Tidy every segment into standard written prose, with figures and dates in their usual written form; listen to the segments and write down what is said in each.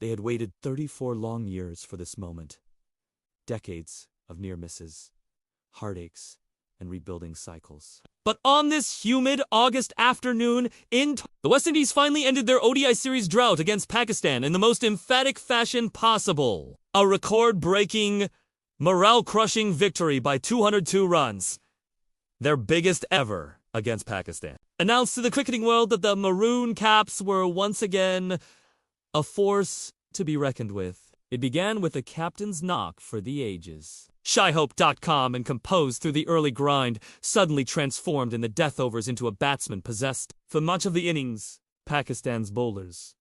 They had waited 34 long years for this moment. Decades of near misses, heartaches, and rebuilding cycles. But on this humid August afternoon, the West Indies finally ended their ODI series drought against Pakistan in the most emphatic fashion possible. A record-breaking, morale-crushing victory by 202 runs. Their biggest ever against Pakistan. Announced to the cricketing world that the Maroon Caps were once again a force to be reckoned with. It began with a captain's knock for the ages. Shyhope.com, and composed through the early grind, suddenly transformed in the death overs into a batsman possessed. For much of the innings, Pakistan's bowlers,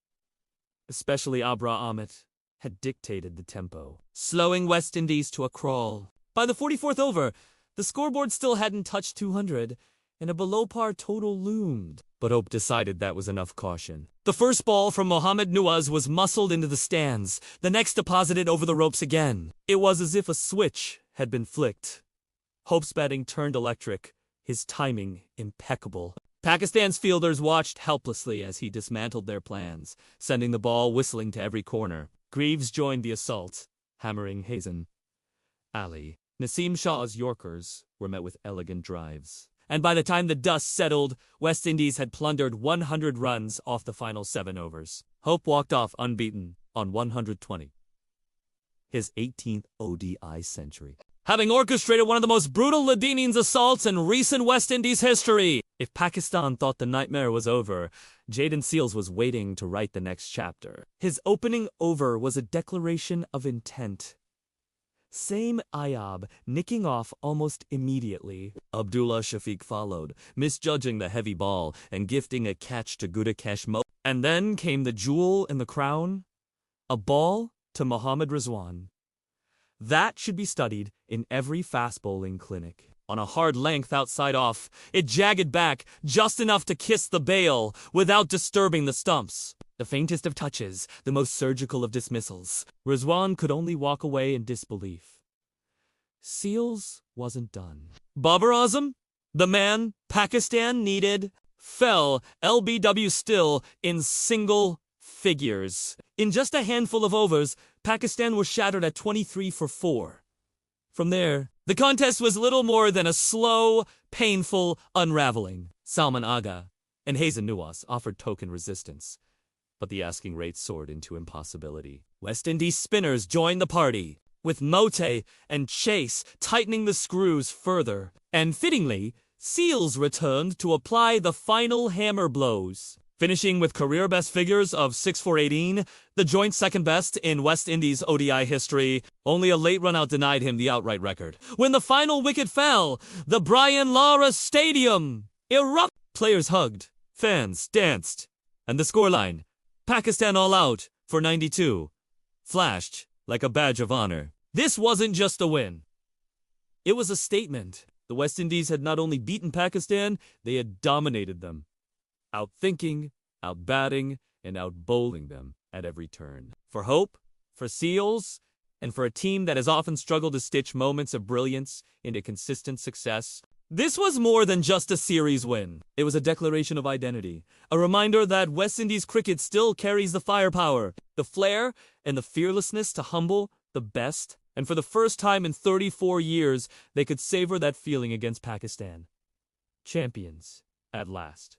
especially Abra Ahmed, had dictated the tempo, slowing West Indies to a crawl. By the 44th over, the scoreboard still hadn't touched 200, and a below-par total loomed. But Hope decided that was enough caution. The first ball from Mohammad Nawaz was muscled into the stands, the next deposited over the ropes again. It was as if a switch had been flicked. Hope's batting turned electric, his timing impeccable. Pakistan's fielders watched helplessly as he dismantled their plans, sending the ball whistling to every corner. Greaves joined the assault, hammering Hazen. Ali, Naseem Shah's Yorkers were met with elegant drives. And by the time the dust settled, West Indies had plundered 100 runs off the final 7 overs. Hope walked off unbeaten on 120. His 18th ODI century. Having orchestrated one of the most brutal Ladinians assaults in recent West Indies history. If Pakistan thought the nightmare was over, Jayden Seales was waiting to write the next chapter. His opening over was a declaration of intent. Same Ayab, nicking off almost immediately. Abdullah Shafiq followed, misjudging the heavy ball and gifting a catch to Gudakesh Mo. And then came the jewel in the crown, a ball to Mohammad Rizwan. That should be studied in every fast bowling clinic. On a hard length outside off, it jagged back just enough to kiss the bail without disturbing the stumps. The faintest of touches, the most surgical of dismissals. Rizwan could only walk away in disbelief. Seales wasn't done. Babar Azam, the man Pakistan needed, fell LBW still in single figures. In just a handful of overs, Pakistan was shattered at 23 for 4. From there, the contest was little more than a slow, painful unraveling. Salman Agha and Hazen Nawaz offered token resistance, but the asking rate soared into impossibility. West Indies spinners joined the party, with Mote and Chase tightening the screws further. And fittingly, Seales returned to apply the final hammer blows. Finishing with career-best figures of 6 for 18, the joint second-best in West Indies ODI history. Only a late run-out denied him the outright record. When the final wicket fell, the Brian Lara Stadium erupted. Players hugged, fans danced, and the scoreline, Pakistan all out for 92, flashed like a badge of honor. This wasn't just a win. It was a statement. The West Indies had not only beaten Pakistan, they had dominated them. Outthinking, outbatting, and outbowling them at every turn. For Hope, for Seales, and for a team that has often struggled to stitch moments of brilliance into consistent success, this was more than just a series win. It was a declaration of identity, a reminder that West Indies cricket still carries the firepower, the flair, and the fearlessness to humble the best. And for the first time in 34 years, they could savor that feeling against Pakistan. Champions, at last.